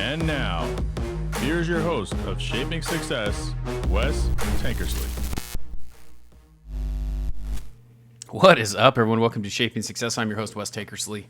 And now, here's your host of Shaping Success, Wes Tankersley. What is up, everyone? Welcome to Shaping Success. I'm your host, Wes Tankersley.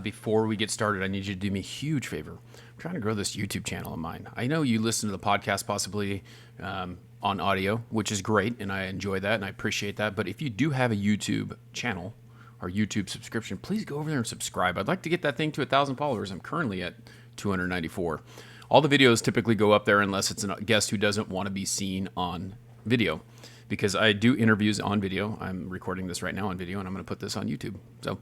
Before we get started, I need you to do me a huge favor. I'm trying to grow this YouTube channel of mine. I know you listen to the podcast possibly on audio, which is great, and I enjoy that, and I appreciate that. But if you do have a YouTube channel or YouTube subscription, please go over there and subscribe. I'd like to get that thing to 1,000 followers. I'm currently at 294. All the videos typically go up there unless it's a guest who doesn't want to be seen on video, because I do interviews on video. I'm recording this right now on video, and I'm going to put this on YouTube. So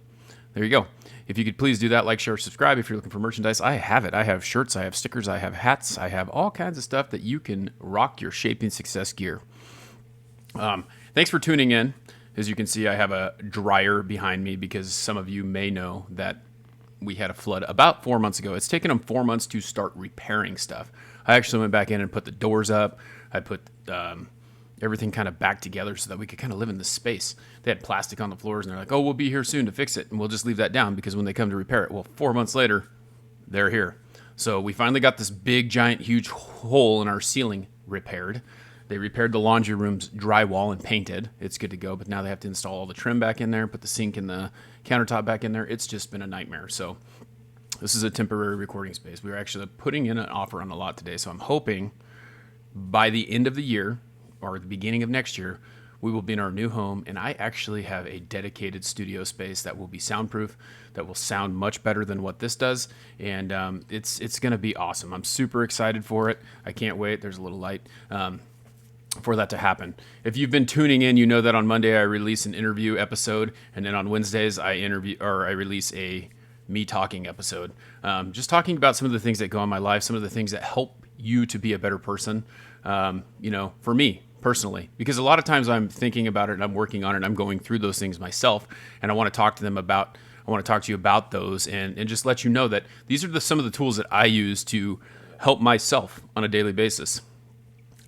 there you go. If you could please do that, like, share, subscribe. If you're looking for merchandise, I have it. I have shirts, I have stickers, I have hats, I have all kinds of stuff that you can rock your Shaping Success gear. Thanks for tuning in. As you can see, I have a dryer behind me because some of you may know that we had a flood about 4 months ago. It's taken them 4 months to start repairing stuff. I actually went back in and put the doors up. I put everything kind of back together so that we could kind of live in this space. They had plastic on the floors, and they're like, oh, we'll be here soon to fix it, and we'll just leave that down because when they come to repair it, well, 4 months later, they're here. So we finally got this big, giant, huge hole in our ceiling repaired. They repaired the laundry room's drywall and painted. It's good to go, but now they have to install all the trim back in there, put the sink and the countertop back in there. It's just been a nightmare. So this is a temporary recording space. We were actually putting in an offer on a lot today, so I'm hoping by the end of the year or the beginning of next year, we will be in our new home, and I actually have a dedicated studio space that will be soundproof, that will sound much better than what this does, and it's going to be awesome. I'm super excited for it. I can't wait. There's a little light. For that to happen. If you've been tuning in, you know that on Monday I release an interview episode, and then on Wednesdays I release a me talking episode, just talking about some of the things that go on in my life, some of the things that help you to be a better person. For me personally, because a lot of times I'm thinking about it and I'm working on it and I'm going through those things myself, and I want to talk to you about those and just let you know that these are some of the tools that I use to help myself on a daily basis.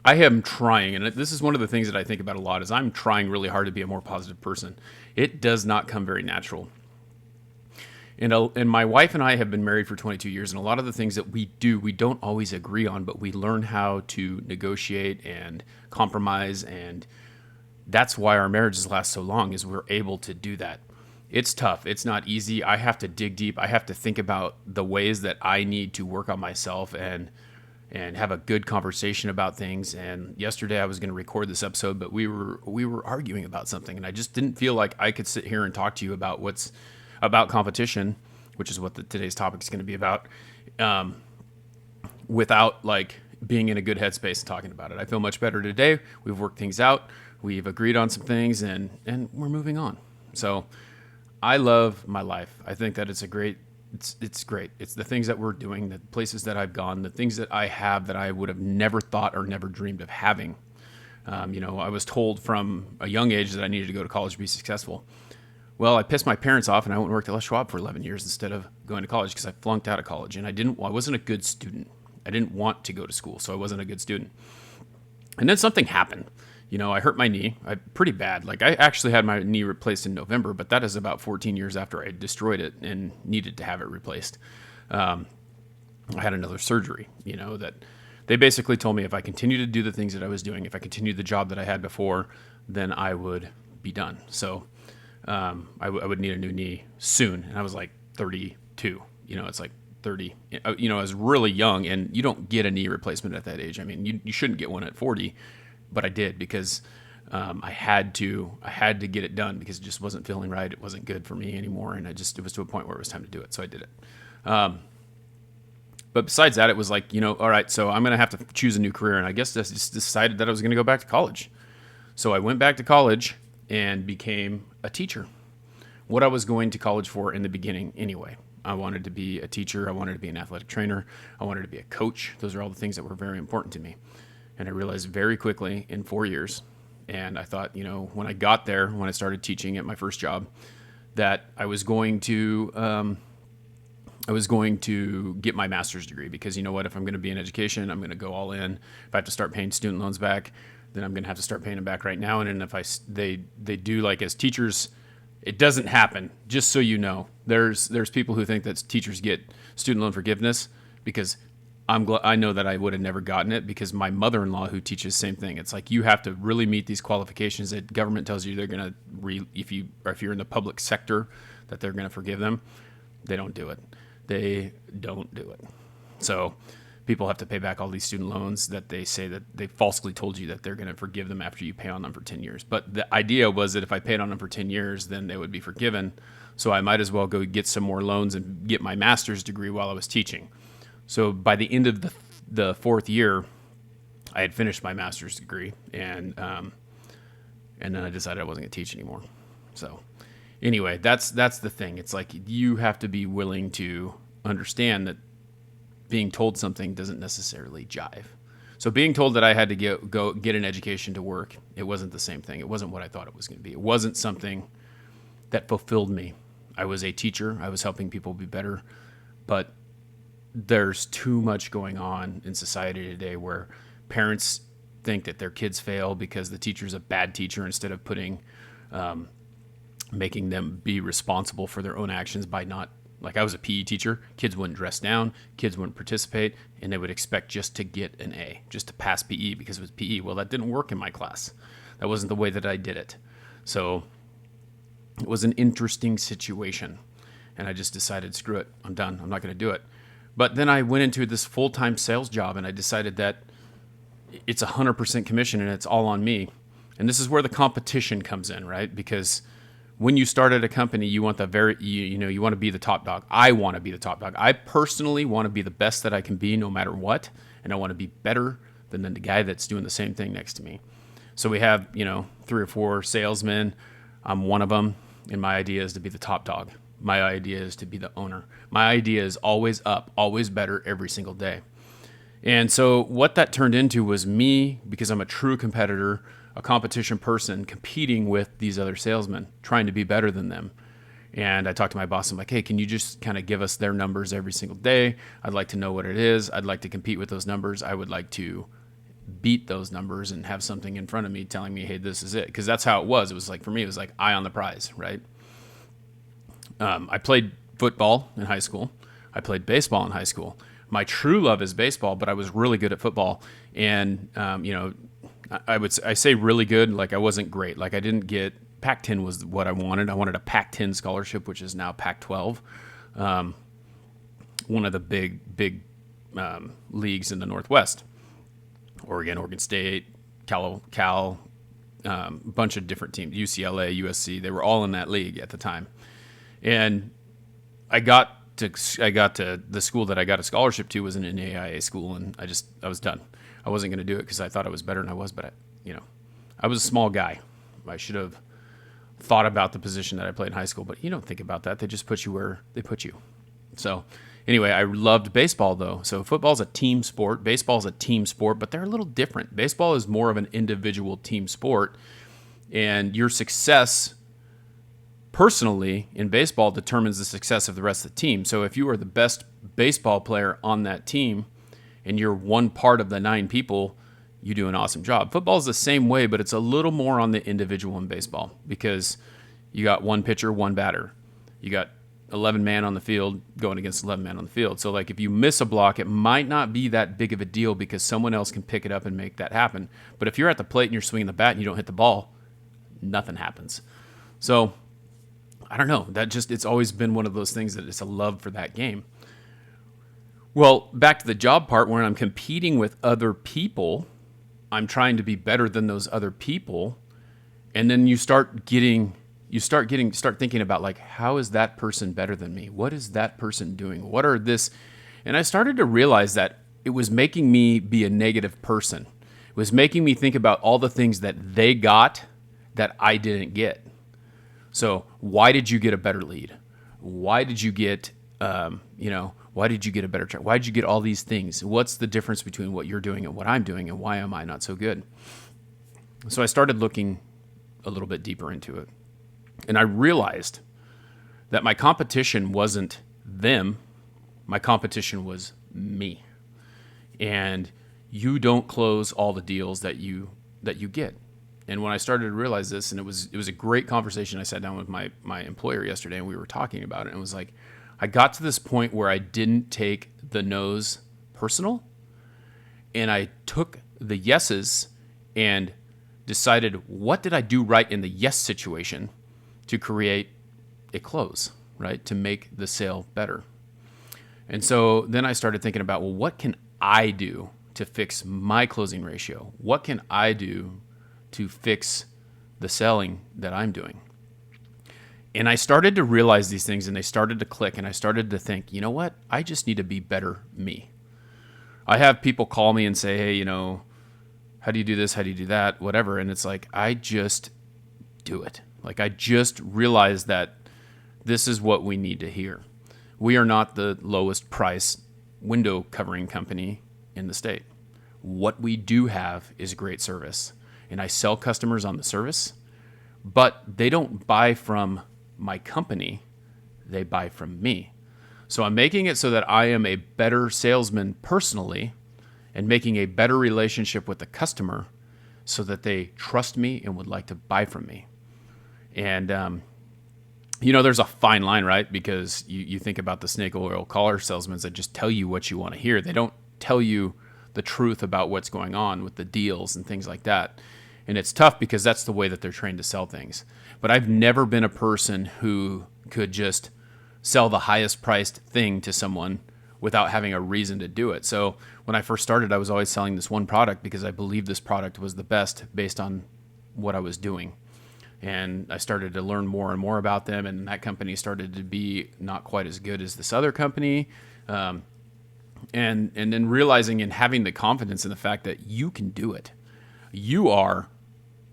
I am trying, and this is one of the things that I think about a lot, is I'm trying really hard to be a more positive person. It does not come very natural. And my wife and I have been married for 22 years, and a lot of the things that we do, we don't always agree on, but we learn how to negotiate and compromise, and that's why our marriages last so long, is we're able to do that. It's tough. It's not easy. I have to dig deep. I have to think about the ways that I need to work on myself and have a good conversation about things. And yesterday I was going to record this episode, but we were arguing about something, and I just didn't feel like I could sit here and talk to you about what's about competition, which is what today's topic is going to be about, without like being in a good headspace and talking about it. I feel much better today. We've worked things out. We've agreed on some things, and we're moving on. So I love my life. I think that it's great. It's the things that we're doing, the places that I've gone, the things that I have that I would have never thought or never dreamed of having. I was told from a young age that I needed to go to college to be successful. Well, I pissed my parents off, and I went and worked at Les Schwab for 11 years instead of going to college because I flunked out of college, and I wasn't a good student. I didn't want to go to school, so I wasn't a good student. And then something happened. I hurt my knee pretty bad. Like, I actually had my knee replaced in November, but that is about 14 years after I destroyed it and needed to have it replaced. I had another surgery, that they basically told me if I continued to do the things that I was doing, if I continued the job that I had before, then I would be done. So I would need a new knee soon. And I was like 32, it's like 30, I was really young, and you don't get a knee replacement at that age. I mean, you shouldn't get one at 40. But I did because I had to get it done because it just wasn't feeling right. It wasn't good for me anymore, and it was to a point where it was time to do it. So I did it. But besides that, it was like, all right, so I'm going to have to choose a new career, and I guess I just decided that I was going to go back to college. So I went back to college and became a teacher. What I was going to college for in the beginning anyway. I wanted to be a teacher. I wanted to be an athletic trainer. I wanted to be a coach. Those are all the things that were very important to me. And I realized very quickly in 4 years, and I thought, when I got there, when I started teaching at my first job, that I was going to get my master's degree, because you know what, if I'm going to be in education, I'm going to go all in. If I have to start paying student loans back, then I'm going to have to start paying them back right now. And then if they do, like, as teachers, it doesn't happen. Just so you know, there's people who think that teachers get student loan forgiveness, because I know that I would have never gotten it because my mother-in-law, who teaches the same thing, it's like you have to really meet these qualifications that government tells you they're going to, if you're in the public sector, that they're going to forgive them. They don't do it. They don't do it. So people have to pay back all these student loans that they say that they falsely told you that they're going to forgive them after you pay on them for 10 years. But the idea was that if I paid on them for 10 years, then they would be forgiven. So I might as well go get some more loans and get my master's degree while I was teaching. So by the end of the fourth year, I had finished my master's degree, and then I decided I wasn't going to teach anymore. So anyway, that's the thing. It's like you have to be willing to understand that being told something doesn't necessarily jive. So being told that I had to go get an education to work, it wasn't the same thing. It wasn't what I thought it was going to be. It wasn't something that fulfilled me. I was a teacher. I was helping people be better, but there's too much going on in society today where parents think that their kids fail because the teacher's a bad teacher instead of making them be responsible for their own actions by not, like I was a PE teacher, kids wouldn't dress down, kids wouldn't participate, and they would expect just to get an A, just to pass PE because it was PE. Well, that didn't work in my class. That wasn't the way that I did it. So it was an interesting situation, and I just decided, screw it, I'm done. I'm not going to do it. But then I went into this full-time sales job, and I decided that it's 100% commission, and it's all on me. And this is where the competition comes in, right? Because when you start at a company, you want you want to be the top dog. I want to be the top dog. I personally want to be the best that I can be no matter what, and I want to be better than the guy that's doing the same thing next to me. So we have, 3 or 4 salesmen. I'm one of them, and my idea is to be the top dog. My idea is to be the owner. My idea is always up, always better every single day. And so what that turned into was me, because I'm a true competitor, a competition person, competing with these other salesmen, trying to be better than them. And I talked to my boss. I'm like, hey, can you just kind of give us their numbers every single day? I'd like to know what it is. I'd like to compete with those numbers. I would like to beat those numbers and have something in front of me telling me, hey, this is it. Because that's how it was. It was like, for me, it was like eye on the prize, right? I played football in high school. I played baseball in high school. My true love is baseball, but I was really good at football. And, I say really good, like I wasn't great. Like I didn't get, Pac-10 was what I wanted. I wanted a Pac-10 scholarship, which is now Pac-12. One of the big leagues in the Northwest. Oregon State, Cal, bunch of different teams, UCLA, USC, they were all in that league at the time. And I got to the school that I got a scholarship to was an NAIA school, and I was done. I wasn't going to do it because I thought I was better than I was, but I was a small guy. I should have thought about the position that I played in high school, but you don't think about that. They just put you where they put you. So anyway, I loved baseball though. So football's a team sport. Baseball's a team sport, but they're a little different. Baseball is more of an individual team sport, and your success personally in baseball determines the success of the rest of the team. So if you are the best baseball player on that team and you're one part of the 9 people, you do an awesome job. Football is the same way, but it's a little more on the individual in baseball because you got one pitcher, one batter. You got 11 man on the field going against 11 man on the field. So like if you miss a block, it might not be that big of a deal because someone else can pick it up and make that happen. But if you're at the plate and you're swinging the bat and you don't hit the ball, nothing happens. So I don't know. It's always been one of those things that it's a love for that game. Well, back to the job part where I'm competing with other people, I'm trying to be better than those other people. And then you start thinking about like, how is that person better than me? What is that person doing? What are this? And I started to realize that it was making me be a negative person. It was making me think about all the things that they got that I didn't get. So why did you get a better lead? Why did you get, why did you get a better track? Why did you get all these things? What's the difference between what you're doing and what I'm doing, and why am I not so good? So I started looking a little bit deeper into it. And I realized that my competition wasn't them. My competition was me. And you don't close all the deals that you get. And when I started to realize this, and it was a great conversation, I sat down with my employer yesterday and we were talking about it, and it was like, I got to this point where I didn't take the no's personal, and I took the yeses and decided what did I do right in the yes situation to create a close, right? To make the sale better. And so then I started thinking about, well, what can I do to fix my closing ratio? What can I do to fix the selling that I'm doing? And I started to realize these things, and they started to click, and I started to think, you know what? I just need to be better me. I have people call me and say, hey, you know, how do you do this? How do you do that? Whatever. And it's like, I just do it. Like, I just realized that this is what we need to hear. We are not the lowest price window covering company in the state. What we do have is great service. And I sell customers on the service, but they don't buy from my company. They buy from me. So I'm making it so that I am a better salesman personally and making a better relationship with the customer so that they trust me and would like to buy from me. And, you know, there's a fine line, right? Because you think about the snake oil collar salesmen that just tell you what you want to hear. They don't tell you the truth about what's going on with the deals and things like that. And it's tough because that's the way that they're trained to sell things. But I've never been a person who could just sell the highest priced thing to someone without having a reason to do it. So when I first started, I was always selling this one product because I believed this product was the best based on what I was doing. And I started to learn more and more about them, and that company started to be not quite as good as this other company. And then realizing and having the confidence in the fact that you can do it. You are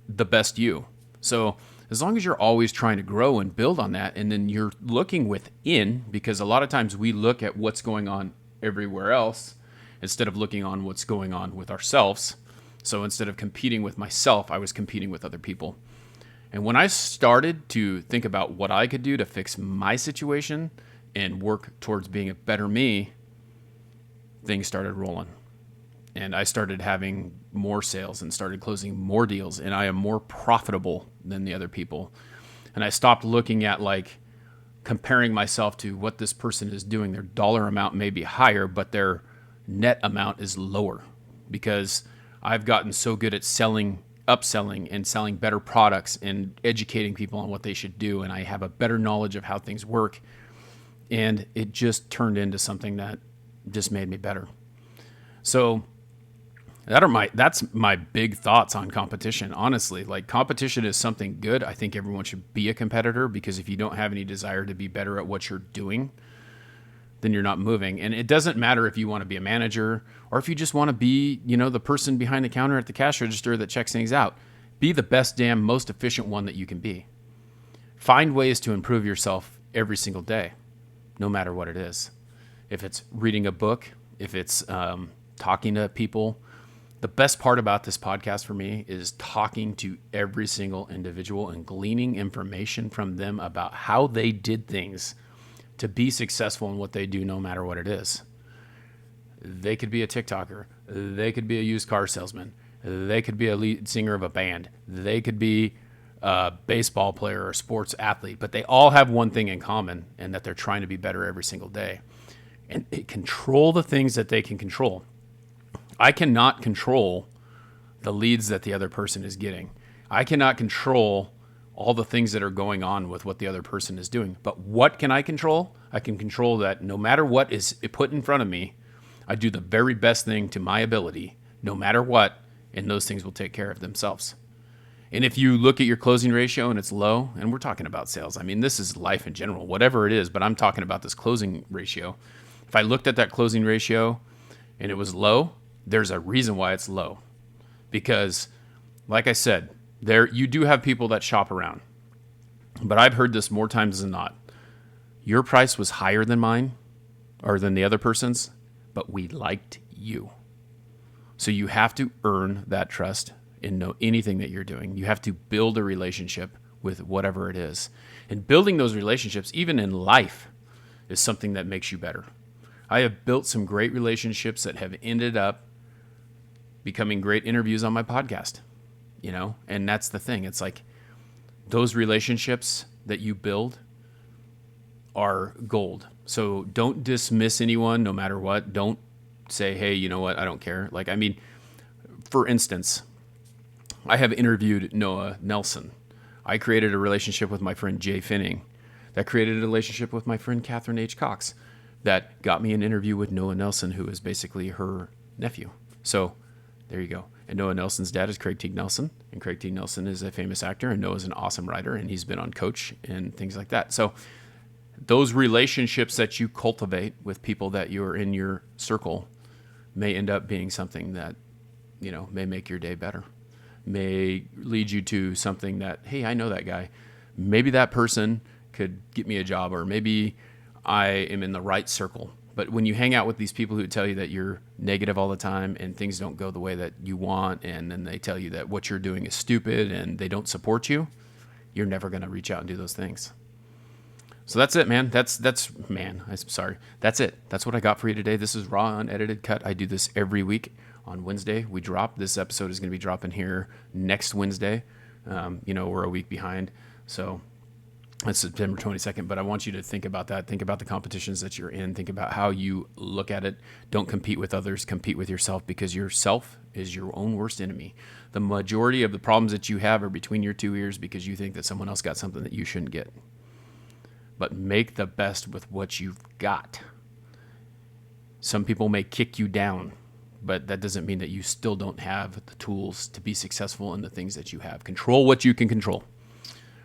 the best you. So as long as you're always trying to grow and build on that, and then you're looking within, because a lot of times we look at what's going on everywhere else instead of looking on what's going on with ourselves. So instead of competing with myself, I was competing with other people. And when I started to think about what I could do to fix my situation and work towards being a better me, things started rolling. And I started having more sales and started closing more deals, and I am more profitable than the other people. And I stopped looking at like comparing myself to what this person is doing. Their dollar amount may be higher, but their net amount is lower because I've gotten so good at upselling and selling better products and educating people on what they should do. And I have a better knowledge of how things work. And it just turned into something that just made me better. So that's my big thoughts on competition. Honestly, like competition is something good. I think everyone should be a competitor because if you don't have any desire to be better at what you're doing, then you're not moving. And it doesn't matter if you want to be a manager or if you just want to be, you know, the person behind the counter at the cash register that checks things out. Be the best damn most efficient one that you can be. Find ways to improve yourself every single day, no matter what it is. If it's reading a book, if it's talking to people. The best part about this podcast for me is talking to every single individual and gleaning information from them about how they did things to be successful in what they do, no matter what it is. They could be a TikToker. They could be a used car salesman. They could be a lead singer of a band. They could be a baseball player or a sports athlete, but they all have one thing in common, and that they're trying to be better every single day. And they control the things that they can control. I cannot control the leads that the other person is getting. I cannot control all the things that are going on with what the other person is doing. But what can I control? I can control that no matter what is put in front of me, I do the very best thing to my ability, no matter what, and those things will take care of themselves. And if you look at your closing ratio and it's low, and we're talking about sales, I mean, this is life in general, whatever it is, but I'm talking about this closing ratio. If I looked at that closing ratio and it was low, there's a reason why it's low. Because, like I said, you do have people that shop around. But I've heard this more times than not. Your price was higher than mine or than the other person's, but we liked you. So you have to earn that trust in anything that you're doing. You have to build a relationship with whatever it is. And building those relationships, even in life, is something that makes you better. I have built some great relationships that have ended up becoming great interviews on my podcast, you know? And that's the thing. It's like those relationships that you build are gold. So don't dismiss anyone no matter what. Don't say, hey, you know what? I don't care. Like, I mean, for instance, I have interviewed Noah Nelson. I created a relationship with my friend Jay Finning. That created a relationship with my friend Catherine H. Cox. That got me an interview with Noah Nelson, who is basically her nephew. So there you go. And Noah Nelson's dad is Craig T. Nelson. And Craig T. Nelson is a famous actor. And Noah's an awesome writer. And he's been on Coach and things like that. So those relationships that you cultivate with people that you're in your circle may end up being something that, you know, may make your day better. May lead you to something that, hey, I know that guy. Maybe that person could get me a job, or maybe I am in the right circle. But when you hang out with these people who tell you that you're negative all the time and things don't go the way that you want, and then they tell you that what you're doing is stupid and they don't support you, you're never going to reach out and do those things. So that's it, man. That's it. That's what I got for you today. This is raw, unedited cut. I do this every week on Wednesday. We drop. This episode is going to be dropping here next Wednesday. We're a week behind. So it's September 22nd, but I want you to think about that. Think about the competitions that you're in. Think about how you look at it. Don't compete with others. Compete with yourself, because yourself is your own worst enemy. The majority of the problems that you have are between your two ears because you think that someone else got something that you shouldn't get. But make the best with what you've got. Some people may kick you down, but that doesn't mean that you still don't have the tools to be successful in the things that you have. Control what you can control.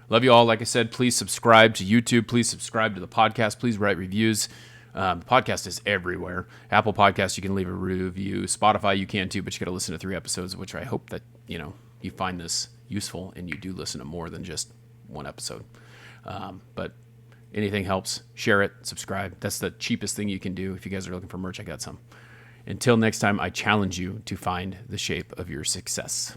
Love you all. Like I said, please subscribe to YouTube. Please subscribe to the podcast. Please write reviews. The podcast is everywhere. Apple Podcasts, you can leave a review. Spotify, you can too, but you got to listen to 3 episodes, which I hope that, you find this useful and you do listen to more than just one episode. But anything helps. Share it. Subscribe. That's the cheapest thing you can do. If you guys are looking for merch, I got some. Until next time, I challenge you to find the shape of your success.